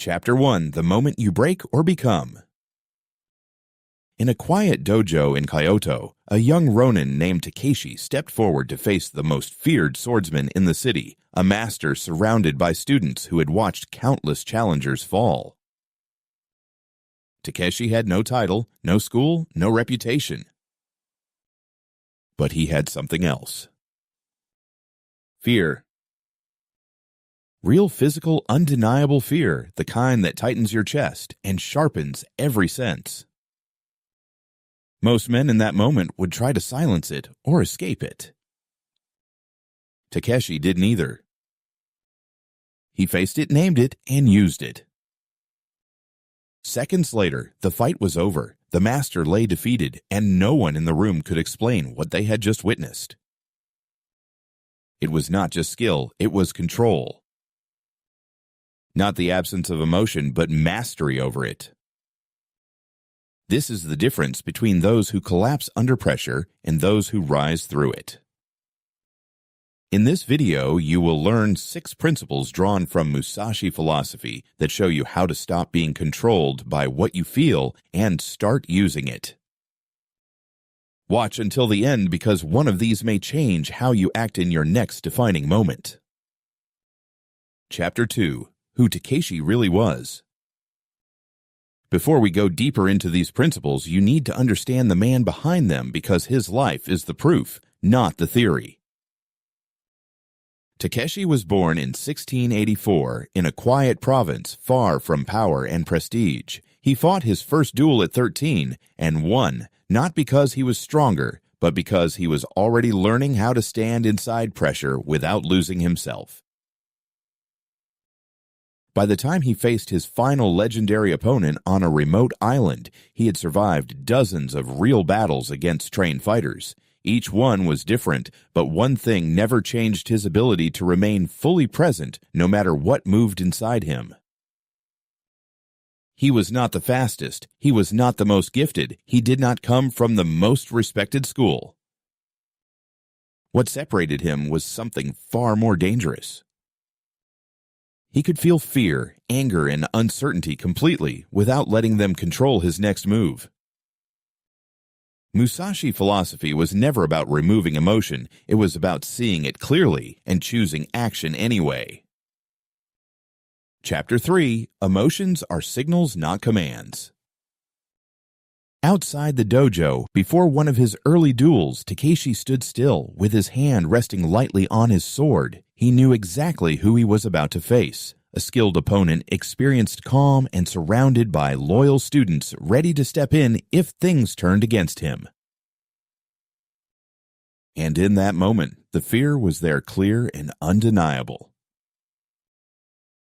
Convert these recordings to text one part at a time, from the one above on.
Chapter 1: The Moment You Break or Become. In a quiet dojo in Kyoto, a young ronin named Takashi stepped forward to face the most feared swordsman in the city, a master surrounded by students who had watched countless challengers fall. Takashi had no title, no school, no reputation. But he had something else. Fear. Real physical, undeniable fear, the kind that tightens your chest and sharpens every sense. Most men in that moment would try to silence it or escape it. Takashi didn't either. He faced it, named it, and used it. Seconds later, the fight was over. The master lay defeated, and no one in the room could explain what they had just witnessed. It was not just skill, it was control. Not the absence of emotion, but mastery over it. This is the difference between those who collapse under pressure and those who rise through it. In this video, you will learn 6 principles drawn from Musashi Philosophy that show you how to stop being controlled by what you feel and start using it. Watch until the end because one of these may change how you act in your next defining moment. Chapter 2: Who Takashi Really Was. Before we go deeper into these principles, you need to understand the man behind them because his life is the proof, not the theory. Takashi was born in 1684 in a quiet province far from power and prestige. He fought his first duel at 13 and won, not because he was stronger, but because he was already learning how to stand inside pressure without losing himself. By the time he faced his final legendary opponent on a remote island, he had survived dozens of real battles against trained fighters. Each one was different, but one thing never changed his ability to remain fully present no matter what moved inside him. He was not the fastest, he was not the most gifted, he did not come from the most respected school. What separated him was something far more dangerous. He could feel fear, anger, and uncertainty completely without letting them control his next move. Musashi Philosophy was never about removing emotion, it was about seeing it clearly and choosing action anyway. Chapter 3: Emotions are signals, not commands. Outside the dojo, before one of his early duels, Takashi stood still, with his hand resting lightly on his sword. He knew exactly who he was about to face. A skilled opponent, experienced, calm, and surrounded by loyal students ready to step in if things turned against him. And in that moment, the fear was there, clear and undeniable.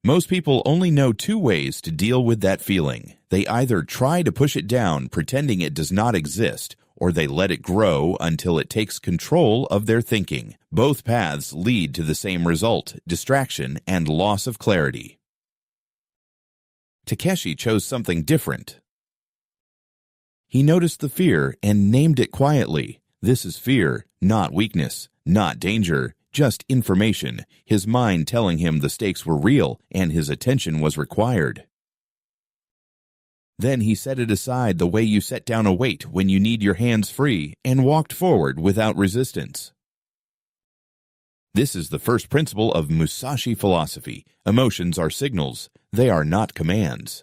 Most people only know 2 ways to deal with that feeling. They either try to push it down, pretending it does not exist, or they let it grow until it takes control of their thinking. Both paths lead to the same result: distraction and loss of clarity. Takashi chose something different. He noticed the fear and named it quietly. This is fear, not weakness, not danger, just information, his mind telling him the stakes were real and his attention was required. Then he set it aside the way you set down a weight when you need your hands free and walked forward without resistance. This is the first principle of Musashi Philosophy. Emotions are signals. They are not commands.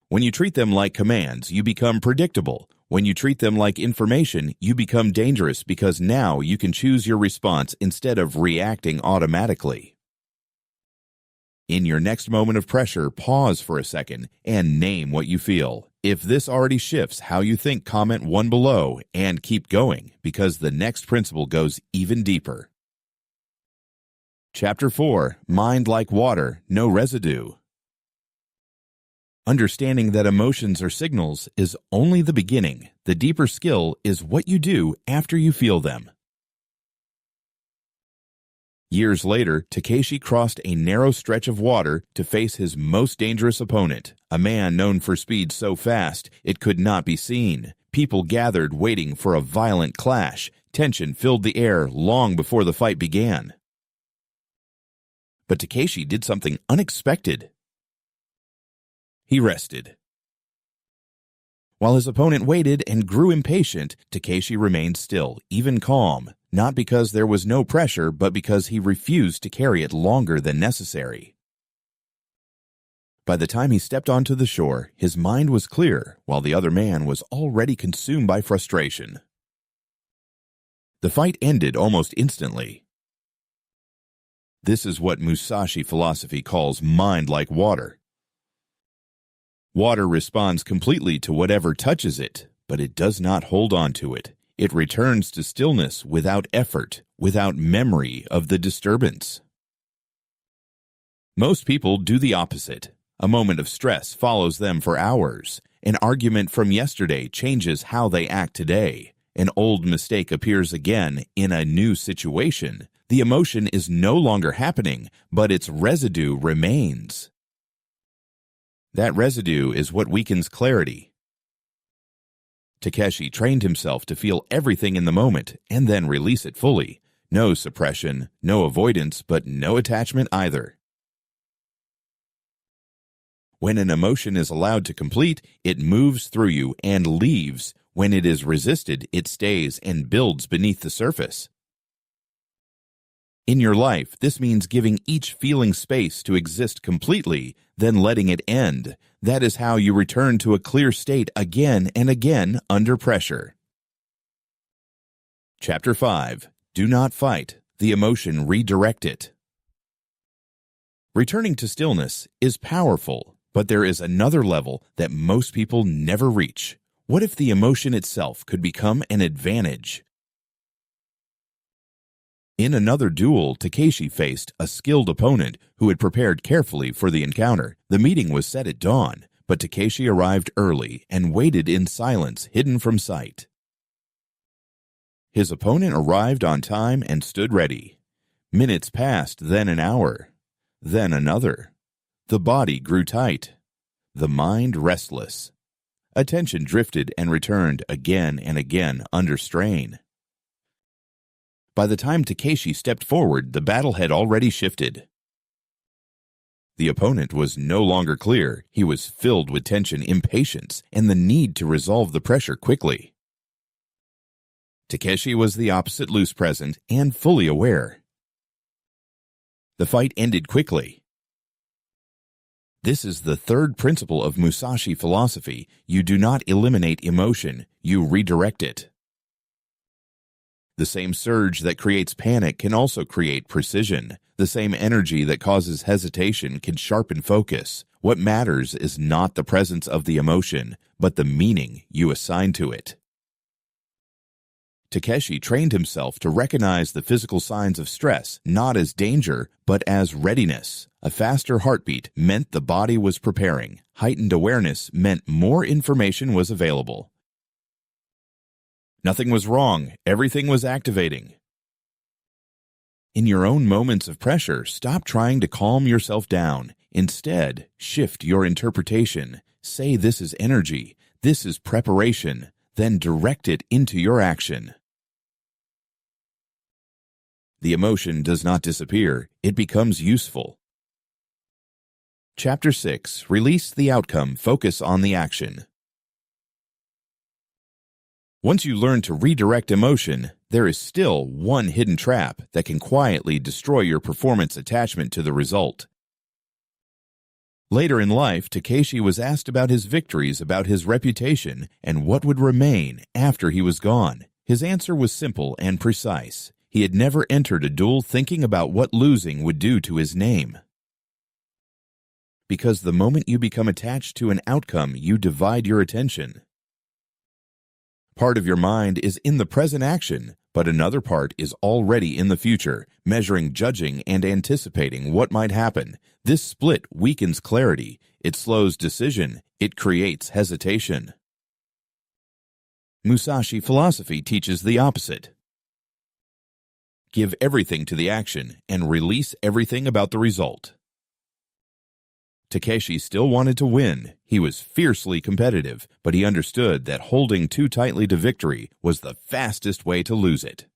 When you treat them like commands, you become predictable. When you treat them like information, you become dangerous because now you can choose your response instead of reacting automatically. In your next moment of pressure, pause for a second and name what you feel. If this already shifts how you think, comment 1 below and keep going because the next principle goes even deeper. Chapter 4: Mind like water, no residue. Understanding that emotions are signals is only the beginning. The deeper skill is what you do after you feel them. Years later, Takashi crossed a narrow stretch of water to face his most dangerous opponent, a man known for speed so fast it could not be seen. People gathered waiting for a violent clash. Tension filled the air long before the fight began. But Takashi did something unexpected. He rested. While his opponent waited and grew impatient, Takashi remained still, even calm, not because there was no pressure, but because he refused to carry it longer than necessary. By the time he stepped onto the shore, his mind was clear, while the other man was already consumed by frustration. The fight ended almost instantly. This is what Musashi philosophy calls mind like water. Water responds completely to whatever touches it, but it does not hold on to it. It returns to stillness without effort, without memory of the disturbance. Most people do the opposite. A moment of stress follows them for hours. An argument from yesterday changes how they act today. An old mistake appears again in a new situation. The emotion is no longer happening, but its residue remains. That residue is what weakens clarity. Takashi trained himself to feel everything in the moment and then release it fully. No suppression, no avoidance, but no attachment either. When an emotion is allowed to complete, it moves through you and leaves. When it is resisted, it stays and builds beneath the surface. In your life, this means giving each feeling space to exist completely, then letting it end. That is how you return to a clear state again and again under pressure. Chapter 5. Do not fight. The emotion, redirect it. Returning to stillness is powerful, but there is another level that most people never reach. What if the emotion itself could become an advantage? In another duel, Takashi faced a skilled opponent who had prepared carefully for the encounter. The meeting was set at dawn, but Takashi arrived early and waited in silence, hidden from sight. His opponent arrived on time and stood ready. Minutes passed, then an hour, then another. The body grew tight, the mind restless. Attention drifted and returned again and again under strain. By the time Takashi stepped forward, the battle had already shifted. The opponent was no longer clear. He was filled with tension, impatience, and the need to resolve the pressure quickly. Takashi was the opposite, loose present and fully aware. The fight ended quickly. This is the third principle of Musashi philosophy. You do not eliminate emotion, you redirect it. The same surge that creates panic can also create precision. The same energy that causes hesitation can sharpen focus. What matters is not the presence of the emotion, but the meaning you assign to it. Takashi trained himself to recognize the physical signs of stress not as danger, but as readiness. A faster heartbeat meant the body was preparing. Heightened awareness meant more information was available. Nothing was wrong. Everything was activating. In your own moments of pressure, stop trying to calm yourself down. Instead, shift your interpretation. Say this is energy, this is preparation, then direct it into your action. The emotion does not disappear, it becomes useful. Chapter 6. Release the outcome, focus on the action. Once you learn to redirect emotion, there is still one hidden trap that can quietly destroy your performance attachment to the result. Later in life, Takashi was asked about his victories, about his reputation, and what would remain after he was gone. His answer was simple and precise. He had never entered a duel thinking about what losing would do to his name. Because the moment you become attached to an outcome, you divide your attention. Part of your mind is in the present action, but another part is already in the future, measuring, judging, and anticipating what might happen. This split weakens clarity, it slows decision, it creates hesitation. Musashi philosophy teaches the opposite. Give everything to the action and release everything about the result. Takashi still wanted to win. He was fiercely competitive, but he understood that holding too tightly to victory was the fastest way to lose it.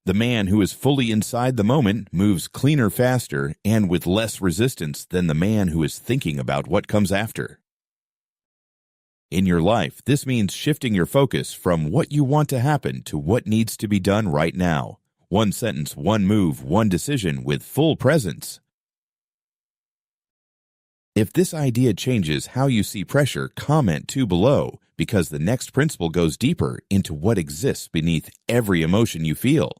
The man who is fully inside the moment moves cleaner, faster, and with less resistance than the man who is thinking about what comes after. In your life, this means shifting your focus from what you want to happen to what needs to be done right now. One sentence, one move, one decision with full presence. If this idea changes how you see pressure, comment 2 below, because the next principle goes deeper into what exists beneath every emotion you feel.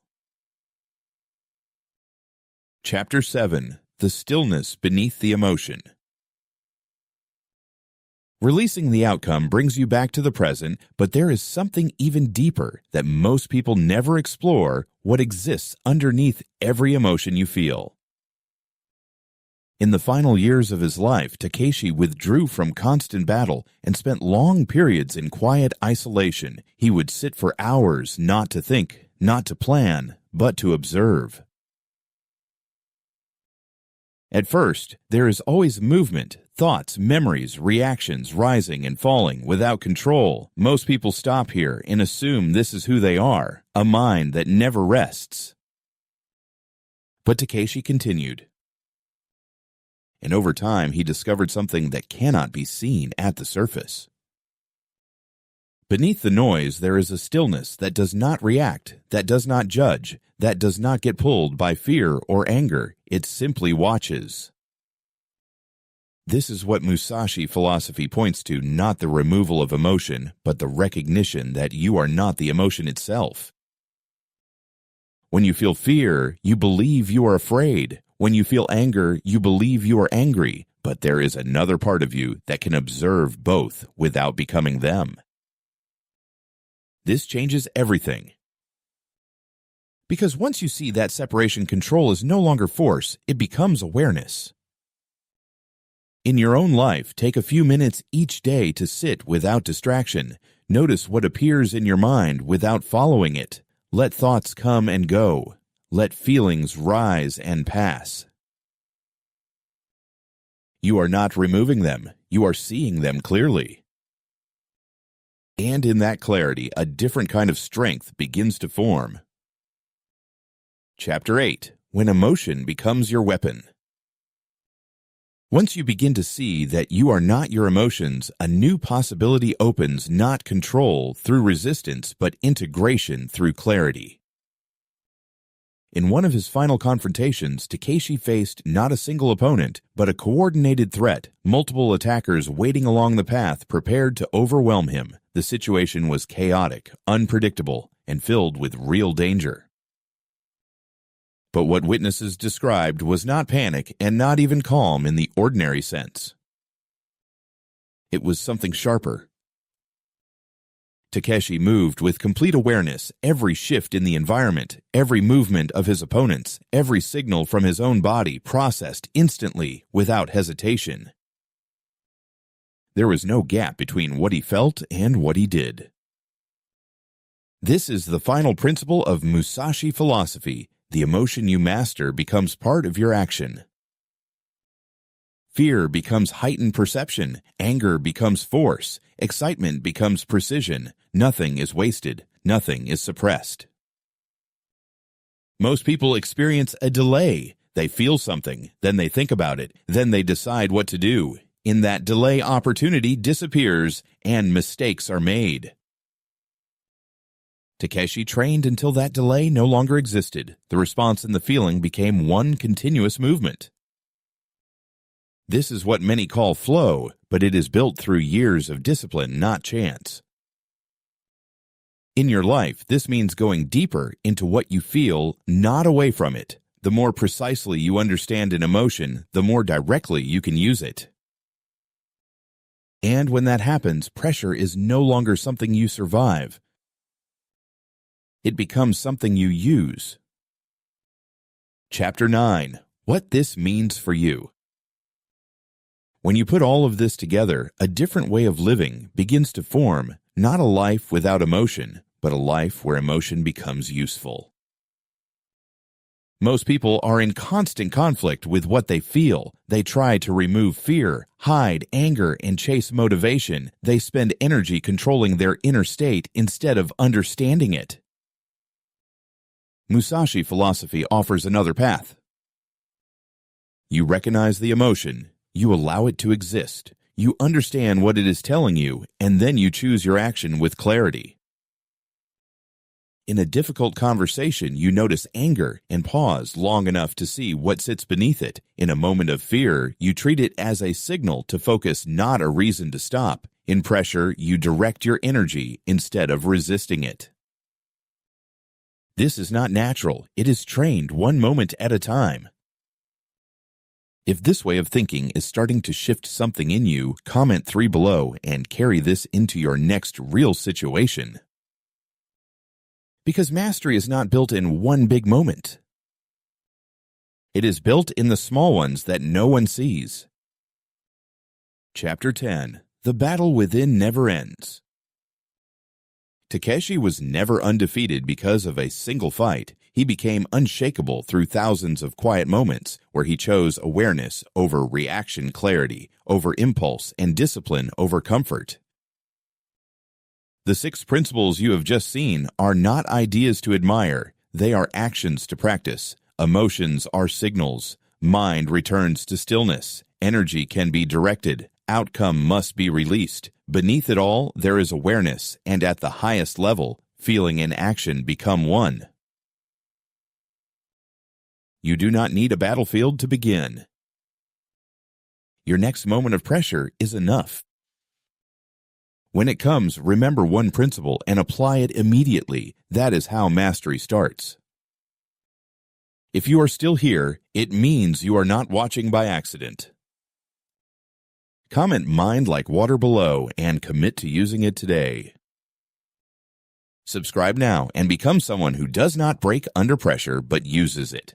Chapter 7. The Stillness Beneath the Emotion. Releasing the outcome brings you back to the present, but there is something even deeper that most people never explore: what exists underneath every emotion you feel. In the final years of his life, Takashi withdrew from constant battle and spent long periods in quiet isolation. He would sit for hours, not to think, not to plan, but to observe. At first, there is always movement, thoughts, memories, reactions rising and falling without control. Most people stop here and assume this is who they are, a mind that never rests. But Takashi continued. And over time, he discovered something that cannot be seen at the surface. Beneath the noise, there is a stillness that does not react, that does not judge, that does not get pulled by fear or anger. It simply watches. This is what Musashi philosophy points to: not the removal of emotion, but the recognition that you are not the emotion itself. When you feel fear, you believe you are afraid. When you feel anger, you believe you are angry. But there is another part of you that can observe both without becoming them. This changes everything. Because once you see that separation, control is no longer force, it becomes awareness. In your own life, take a few minutes each day to sit without distraction. Notice what appears in your mind without following it. Let thoughts come and go. Let feelings rise and pass. You are not removing them. You are seeing them clearly. And in that clarity, a different kind of strength begins to form. Chapter 8. When emotion becomes your weapon. Once you begin to see that you are not your emotions, a new possibility opens: not control through resistance, but integration through clarity. In one of his final confrontations, Takashi faced not a single opponent, but a coordinated threat, multiple attackers waiting along the path prepared to overwhelm him. The situation was chaotic, unpredictable, and filled with real danger. But what witnesses described was not panic and not even calm in the ordinary sense. It was something sharper. Takashi moved with complete awareness. Every shift in the environment, every movement of his opponents, every signal from his own body processed instantly, without hesitation. There was no gap between what he felt and what he did. This is the final principle of Musashi philosophy. The emotion you master becomes part of your action. Fear becomes heightened perception, anger becomes force, excitement becomes precision. Nothing is wasted, nothing is suppressed. Most people experience a delay. They feel something, then they think about it, then they decide what to do. In that delay, opportunity disappears and mistakes are made. Takashi trained until that delay no longer existed. The response and the feeling became one continuous movement. This is what many call flow, but it is built through years of discipline, not chance. In your life, this means going deeper into what you feel, not away from it. The more precisely you understand an emotion, the more directly you can use it. And when that happens, pressure is no longer something you survive. It becomes something you use. Chapter 9. What this means for you. When you put all of this together, a different way of living begins to form, not a life without emotion, but a life where emotion becomes useful. Most people are in constant conflict with what they feel. They try to remove fear, hide anger, and chase motivation. They spend energy controlling their inner state instead of understanding it. Musashi Philosophy offers another path. You recognize the emotion, you allow it to exist, you understand what it is telling you, and then you choose your action with clarity. In a difficult conversation, you notice anger and pause long enough to see what sits beneath it. In a moment of fear, you treat it as a signal to focus, not a reason to stop. In pressure, you direct your energy instead of resisting it. This is not natural. It is trained one moment at a time. If this way of thinking is starting to shift something in you, comment 3 below and carry this into your next real situation. Because mastery is not built in one big moment. It is built in the small ones that no one sees. Chapter 10. The Battle Within Never Ends. Takashi was never undefeated because of a single fight. He became unshakable through thousands of quiet moments where he chose awareness over reaction, clarity over impulse, and discipline over comfort. The 6 principles you have just seen are not ideas to admire. They are actions to practice. Emotions are signals. Mind returns to stillness. Energy can be directed. Outcome must be released. Beneath it all, there is awareness, and at the highest level, feeling and action become one. You do not need a battlefield to begin. Your next moment of pressure is enough. When it comes, remember one principle and apply it immediately. That is how mastery starts. If you are still here, it means you are not watching by accident. Comment "mind like water" below and commit to using it today. Subscribe now and become someone who does not break under pressure but uses it.